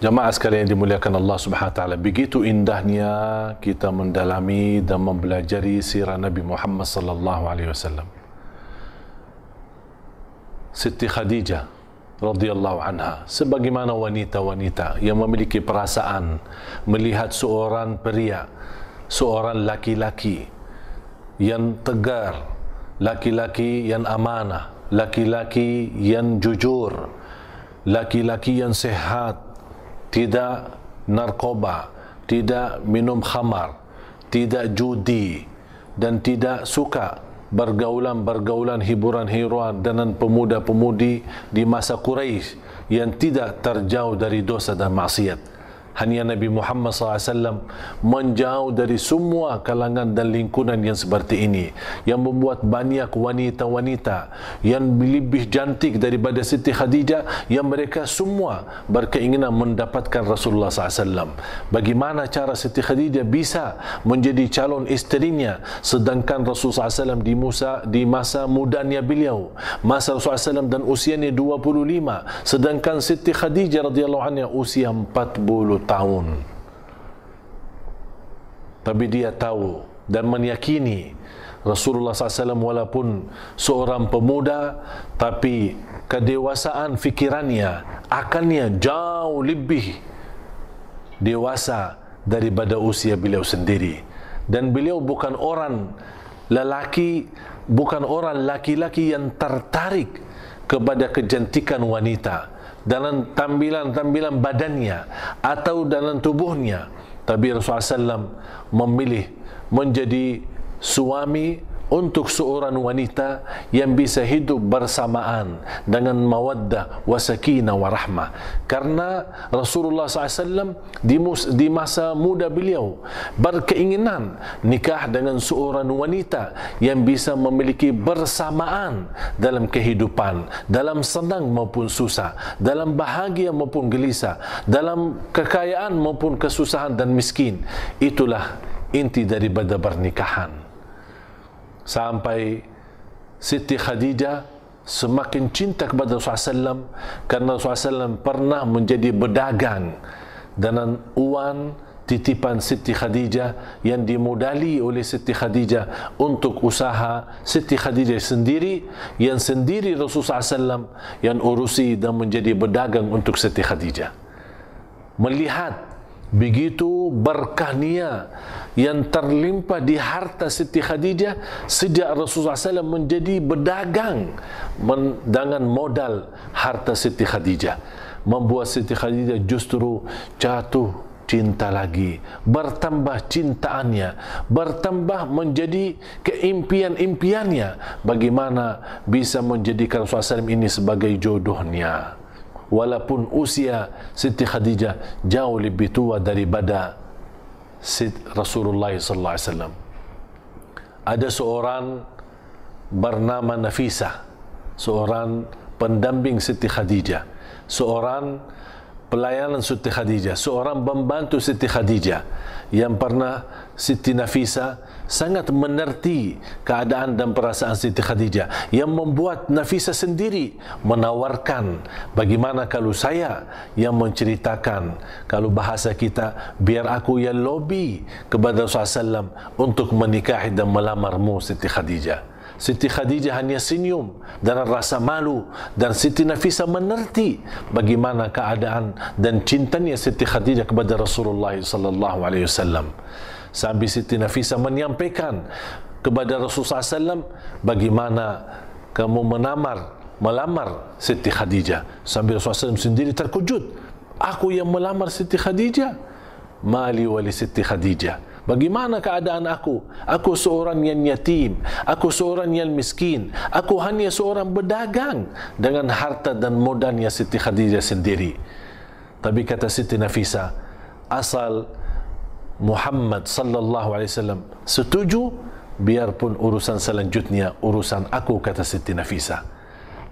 Jamaah sekalian yang dimuliakan Allah Subhanahu wa taala, begitu indahnya kita mendalami dan mempelajari sirah Nabi Muhammad sallallahu alaihi wasallam. Siti Khadijah radhiyallahu anha sebagaimana wanita-wanita yang memiliki perasaan melihat seorang pria, seorang laki-laki yang tegar, laki-laki yang amanah, laki-laki yang jujur, laki-laki yang sehat, tidak narkoba, tidak minum khamar, tidak judi, dan tidak suka bergaulan hiburan-hiburan dengan pemuda-pemudi di masa Quraisy yang tidak terjauh dari dosa dan maksiat. Hanya Nabi Muhammad SAW menjauh dari semua kalangan dan lingkungan yang seperti ini, yang membuat banyak wanita-wanita yang lebih cantik daripada Siti Khadijah yang mereka semua berkeinginan mendapatkan Rasulullah SAW. Bagaimana cara Siti Khadijah bisa menjadi calon isterinya, sedangkan Rasulullah SAW di masa mudanya beliau, masa Rasulullah SAW dan usianya 25, sedangkan Siti Khadijah radhiyallahu anha usia 40 tahun. Tapi dia tahu dan meyakini Rasulullah SAW walaupun seorang pemuda, tapi kedewasaan fikirannya, akalnya jauh lebih dewasa daripada usia beliau sendiri. Dan beliau bukan orang lelaki, bukan orang laki-laki yang tertarik kepada kecantikan wanita dalam tampilan badannya atau dalam tubuhnya. Tapi Rasulullah SAW memilih menjadi suami untuk seorang wanita yang bisa hidup bersamaan dengan mawaddah wa sakinah wa rahmah. Karena Rasulullah SAW di masa muda beliau berkeinginan nikah dengan seorang wanita yang bisa memiliki bersamaan dalam kehidupan, dalam senang maupun susah, dalam bahagia maupun gelisah, dalam kekayaan maupun kesusahan dan miskin. Itulah inti daripada pernikahan. Sampai Siti Khadijah semakin cinta kepada Rasulullah SAW karena Rasulullah SAW pernah menjadi berdagang dengan uang titipan Siti Khadijah yang dimodali oleh Siti Khadijah untuk usaha Siti Khadijah sendiri, yang sendiri Rasulullah SAW yang urusi dan menjadi berdagang untuk Siti Khadijah. Melihat begitu berkahnya yang terlimpah di harta Siti Khadijah sejak Rasulullah SAW menjadi berdagang dengan modal harta Siti Khadijah, membuat Siti Khadijah justru jatuh cinta lagi, bertambah cintaannya, bertambah menjadi keimpian-impiannya bagaimana bisa menjadikan Rasulullah SAW ini sebagai jodohnya. Walaupun usia Siti Khadijah jauh lebih tua daripada Rasulullah sallallahu alaihi wasallam. Ada seorang bernama Nafisah, seorang pendamping Siti Khadijah, seorang pelayanan Siti Khadijah, seorang pembantu Siti Khadijah yang pernah Siti Nafisah sangat mengerti keadaan dan perasaan Siti Khadijah, yang membuat Nafisah sendiri menawarkan, bagaimana kalau saya yang menceritakan, kalau bahasa kita, biar aku yang lobby kepada Rasulullah SAW untuk menikahi dan melamarmu Siti Khadijah. Siti Khadijah hanya senyum dan rasa malu, dan Siti Nafisah mengerti bagaimana keadaan dan cintanya Siti Khadijah kepada Rasulullah sallallahu alaihi wasallam. Sampai Siti Nafisah menyampaikan kepada Rasulullah SAW, bagaimana kamu melamar Siti Khadijah. Sampai Rasulullah SAW sendiri terkejut, aku yang melamar Siti Khadijah? Mali wali Siti Khadijah, bagaimana keadaan aku? Aku seorang yang yatim, aku seorang yang miskin, aku hanya seorang berdagang dengan harta dan modalnya Siti Khadijah sendiri. Tapi kata Siti Nafisah, asal Muhammad sallallahu alaihi wasallam setuju, biarpun urusan selanjutnya urusan aku, kata Siti Nafisah.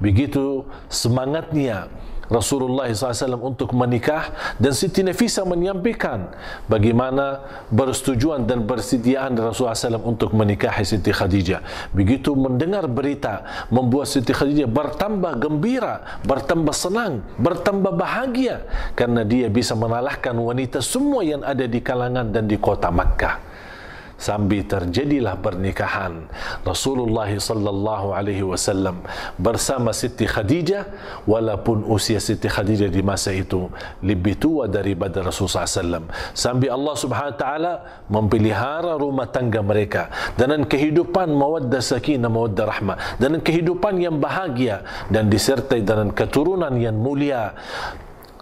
Begitu semangatnya Rasulullah SAW untuk menikah, dan Siti Nafisah menyampaikan bagaimana bersetujuan dan bersediaan Rasulullah SAW untuk menikahi Siti Khadijah. Begitu mendengar berita, membuat Siti Khadijah bertambah gembira, bertambah senang, bertambah bahagia, karena dia bisa mengalahkan wanita semua yang ada di kalangan dan di kota Makkah. Sambil terjadilah pernikahan Rasulullah sallallahu alaihi wasallam bersama Siti Khadijah, walaupun usia Siti Khadijah di masa itu lebih tua daripada Rasulullah SAW. Sambil Allah Subhanahu wa taala memelihara rumah tangga mereka dengan kehidupan mawaddah sakinah, mawaddah rahmah, dengan kehidupan yang bahagia dan disertai dengan keturunan yang mulia.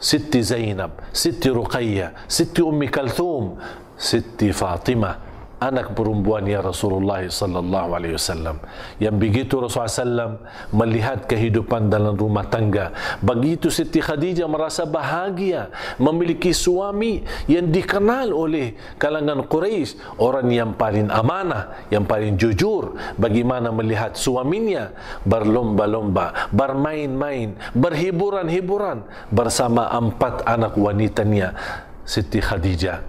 Siti Zainab, Siti Ruqayyah, Siti Ummi Kalthum, Siti Fatimah, anak perempuannya Rasulullah sallallahu alaihi wasallam, yang begitu Rasulullah SAW melihat kehidupan dalam rumah tangga. Begitu Siti Khadijah merasa bahagia memiliki suami yang dikenal oleh kalangan Quraisy, orang yang paling amanah, yang paling jujur. Bagaimana melihat suaminya berlomba-lomba, bermain-main, berhiburan-hiburan bersama 4 anak wanitanya. Siti Khadijah,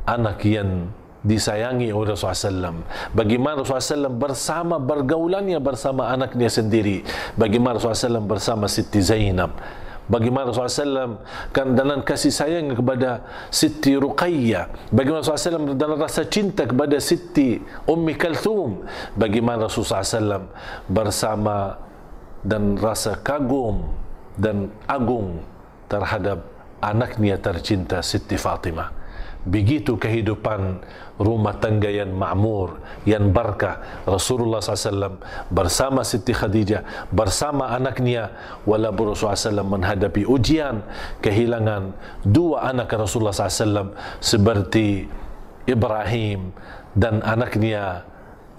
anak yang disayangi oleh Rasulullah SAW. Bagaimana Rasulullah SAW bersama bergaulannya bersama anaknya sendiri. Bagaimana Rasulullah SAW bersama Siti Zainab. Bagaimana Rasulullah SAW kan dalam kasih sayang kepada Siti Ruqayyah. Bagaimana Rasulullah SAW dalam rasa cinta kepada Siti Ummi Kalthum. Bagaimana Rasulullah SAW bersama dan rasa kagum dan agung terhadap anaknya tercinta Siti Fatimah. Begitu kehidupan rumah tangga yang makmur, yang berkah Rasulullah SAW bersama Siti Khadijah, bersama anaknya. Walaupun Rasulullah SAW menghadapi ujian, kehilangan 2 anak Rasulullah SAW seperti Ibrahim dan anaknya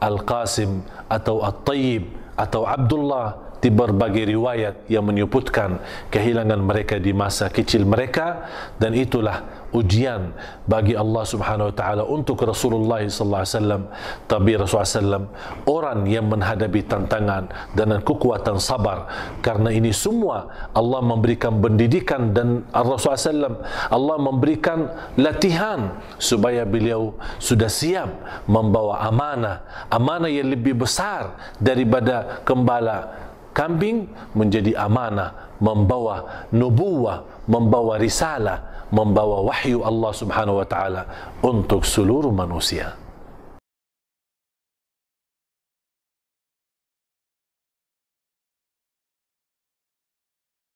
Al-Qasim atau At-Tayyib atau Abdullah. Di berbagai riwayat yang menyebutkan kehilangan mereka di masa kecil mereka, dan itulah ujian bagi Allah Subhanahu wa taala untuk Rasulullah sallallahu alaihi wasallam. Tapi Rasulullah SAW orang yang menghadapi tantangan dengan kekuatan sabar. Karena ini semua Allah memberikan pendidikan, dan Rasulullah SAW Allah memberikan latihan supaya beliau sudah siap membawa amanah, amanah yang lebih besar daripada gembala kambing, menjadi amanah membawa nubuwah, membawa risalah, membawa wahyu Allah Subhanahu wa taala untuk seluruh manusia.